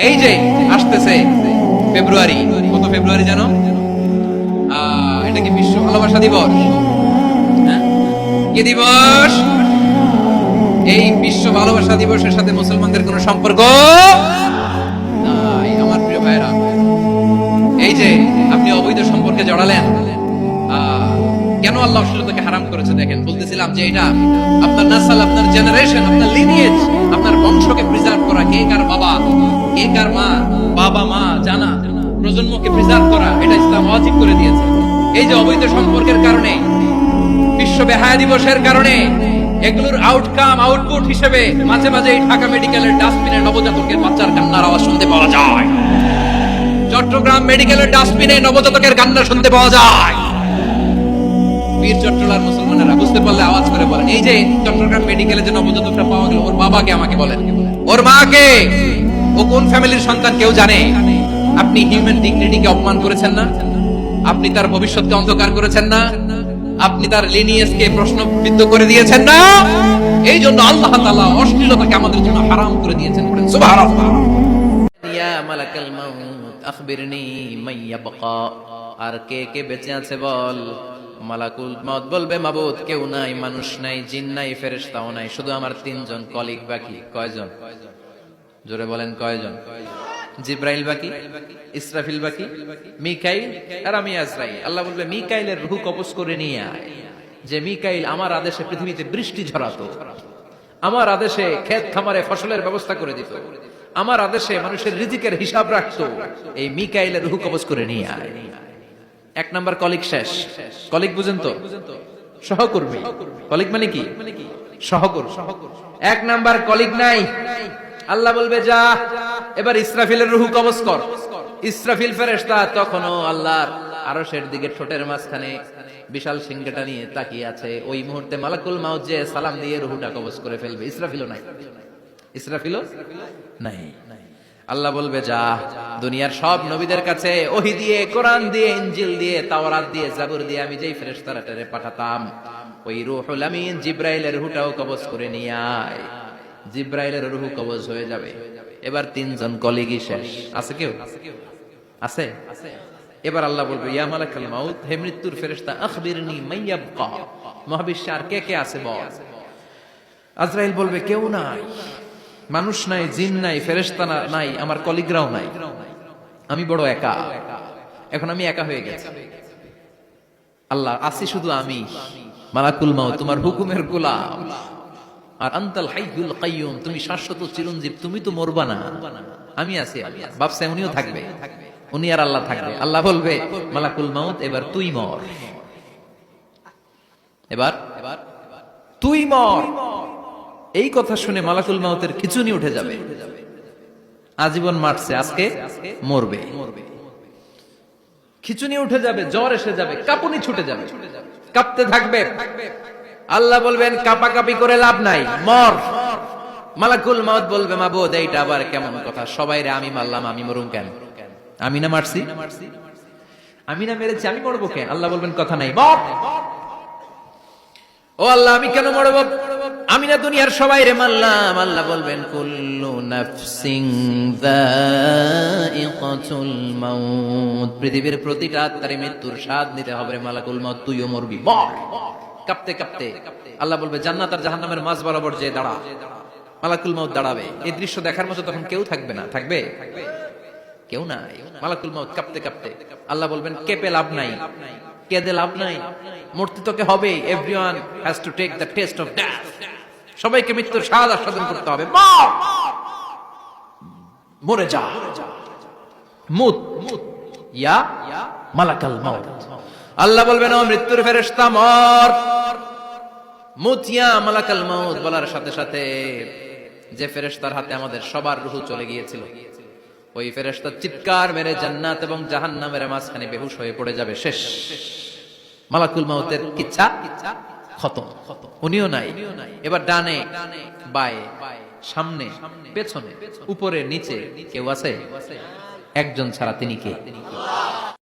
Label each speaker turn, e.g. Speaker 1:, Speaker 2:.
Speaker 1: এই যে আসতেছে ফেব্রুয়ারি, কত ফেব্রুয়ারি জানো? এটা কি বিশ্ব ভালোবাসা দিবস? হ্যাঁ? কি দিবস? এই বিশ্ব ভালোবাসা দিবসের সাথে মুসলমানদের কোনো সম্পর্ক নাই। আমার প্রিয় ভাইরা, এই যে আপনি অবৈধ সম্পর্কে জড়ালেন, কেন আল্লাহ অশ্লীলতাকে হারাম করেছে দেখেন। বলতেছিলাম যে এটা আপনার নাসাল, আপনার জেনারেশন, আপনার লিনিয়েজ, আপনার বংশকে প্রিজার্ভ করা, কে কার বাবা, কে কার মা, বাবা মা জানা, প্রজন্মকে প্রিজার্ভ করা, এটা ইসলাম ওয়াজিব করে দিয়েছে। এই যে অবৈধ সম্পর্কের কারণে, বিশ্ব বেহায়া দিবসের কারণে, এগুলোর আউটকাম আউটপুট হিসেবে মাঝে মাঝে এই ঢাকা মেডিকেলের ডাস্টবিনে নবজাতকের বাচ্চার কান্নার আওয়াজ শুনতে পাওয়া যায়। চট্টগ্রাম মেডিকেলের ডাস্টবিনে নবজাতকের কান্না শুনতে পাওয়া যায়। বীর চট্টলার মুসলমানেরা বুঝতে পারলে আওয়াজ করে বলেন, এই যে চট্টগ্রাম মেডিকেলে যে নবজাতকটা পাওয়া গেল, ওর বাবাকে আমাকে বলেন, ওর মাকে, ও কোন ফ্যামিলির সন্তান কেউ জানে? আপনি হিউম্যান ডিগনিটিকে অপমান করেছেন না? আপনি তার ভবিষ্যৎকে অন্ধকার করেছেন না? আপনি তার লিনিয়েজকে প্রশ্নবিদ্ধ করে দিয়েছেন না? এই জন্য আল্লাহ তাআলা অশ্লীলতাকে আমাদের জন্য হারাম করে দিয়েছেন। বলেন সুবহানাল্লাহ। ইয়া মালাকাল মাউত আখবিরনি মান ইয়াবকা, আর কে কে বেঁচে আছে বল। মালাকুল মউত বলবে, মাবুদ কেউ নাই, মানুষ নাই, জিন নাই, ফেরেশতাও নাই, শুধু আমার তিনজন কলিগ বাকি। কয়জন? জোরে বলেন কয়জন? জিব্রাইল বাকি, ইসরাফিল বাকি, মিকাইল আর আমি আজরাইল। আল্লাহ বলবে, মিকাইলের রূহ কবজ করে নিয়ে আয়। যে মিকাইল আমার আদেশে পৃথিবীতে বৃষ্টি ঝরাতো, আমার আদেশে ক্ষেত খামারে ফসলের ব্যবস্থা করে দিত, আমার আদেশে মানুষের রিজিকের হিসাব রাখতো, এই মিকাইলের রূহ কবজ করে নিয়ে আয়। এক নাম্বার কলিগ শেষ। কলিগ বুঝেন তো? সহকর্মী। কলিগ মানে কি? সহকর্মী। এক নাম্বার কলিগ নাই। আল্লাহ বলবে, যা এবার ইসরাফিলের রূহ কবজ কর। ইসরাফিল ফেরেশতা তখনও আল্লাহর আরশের দিকে ঠোঁটের মাঝখানে বিশাল সিংহটা নিয়ে তাকিয়ে আছে। ওই মুহূর্তে মালাকুল মাউত যে সালাম দিয়ে রূহটা কবজ করে ফেলবে। ইসরাফিলও নাই। ইসরাফিলও নাই। আল্লাহ বলবে, যা দুনিয়ার সব নবীদের কাছে ওহী দিয়ে, কোরআন দিয়ে, ইনজিল দিয়ে, তাওরাত দিয়ে, জাবুর দিয়ে আমি যেই ফেরেশতারে পাঠাতাম, ওই রূহুল আমিন জিব্রাইলের রূহটাও কবজ করে নিয়ে আয়। জিব্রাইলের রূহ কবজ হয়ে যাবে। এবার তিনজন কলিগই শেষ। আছে কেউ? আছে? এবার আল্লাহ বলবে, ইয়া মালাকাল মাউত, হে মৃত্যুর ফেরেশতা, আখবিরনি মান ইয়াবকা, মহাবিশ্বে আর কে কে আছে বল। আজরাইল বলবে, কেউ নাই, মানুষ নাই, জিন নাই, ফেরেশতা নাই, আমার কলিগরাও নাই, আমি বড় একা। এখন আমি একা হয়ে গেছি। আল্লাহ, আছি শুধু আমি, মালাকুল মাউত তোমার হুকুমের গোলাম। আর আনতাল হাইয়ুল কাইয়ুম, তুমি শাশ্বত চিরঞ্জীব, তুমি তো মরবা না, আমি আছি। ভাবছে উনিও থাকবে, উনি আর আল্লাহ থাকবে। আল্লাহ বলবে, মালাকুল মাউত এবার তুই মর, এবার তুই মর। এই কথা শুনে মালাকুল মাউতের খিচুনি উঠে যাবে। আজীবন মারছে, আজকে মরবে। খিচুনি উঠে যাবে, জ্বর এসে যাবে, কাঁপুনি ছুটে যাবে, কাঁপতে থাকবে। আল্লাহ বলবেন, কাঁপাকাঁপি করে লাভ নাই, মর। মালাকুল মাউত বলবে, মাবুদ এইটা আবার কেমন কথা? সবাই রে আমি মারলাম, আমি মরুম কেন? আমি না মারছি, আমি না মেরেছি, আমি মরবো কেন? আল্লাহ বলবেন, কথা নাই, মর। ও আল্লাহ, আমি কেন মরবো? আমি না দুনিয়ার সবাই রে মারলাম। আল্লাহ বলবেন, কুল্লু নাফসিন যায়িকাতুল মাউত, পৃথিবীর প্রতিটা আত্মারে মৃত্যুর স্বাদ নিতে হবে। মালাকুল মাউত তুইও মরবি, মর। কাঁপতে কাঁপতে আল্লাহ বলবে, জান্নাত আর জাহান্নামের মাঝ বরাবর যে দাঁড়া। মালাকুল মাউত দাঁড়াবে। এই দৃশ্য দেখার মতো তখন কেউ থাকবে না। থাকবে? কেউ নাই। মালাকুল মাউত কাঁপতে কাঁপতে, আল্লাহ বলবেন, কেঁপে লাভ নাই, কেঁদে লাভ নাই, মরতে তোকে হবে। Everyone has to take the test of death, সবাইকে মৃত্যুর স্বাদ আস্বাদন করতে হবে। মর, মরে যা, মুত ইয়া মালাকাল মাউত। আল্লাহ বলবেন, ও মৃত্যুর ফেরেশতা মর, মুত ইয়া মালাকাল মাউত। বলার সাথে সাথে যে ফেরেশতার হাতে আমাদের সবার রূহ চলে গিয়েছিল, ওই ফেরেশতা চিৎকার মেরে জান্নাত এবং জাহান্নামের মাঝখানে বেহুশ হয়ে পড়ে যাবে। শেষ। মালাকুল মাউতের কিচ্ছা খতম, উনিও নাই। এবার ডানে বায়ে, সামনে পেছনে, উপরে নিচে কেউ আছে? একজন ছাড়া, তিনি কে?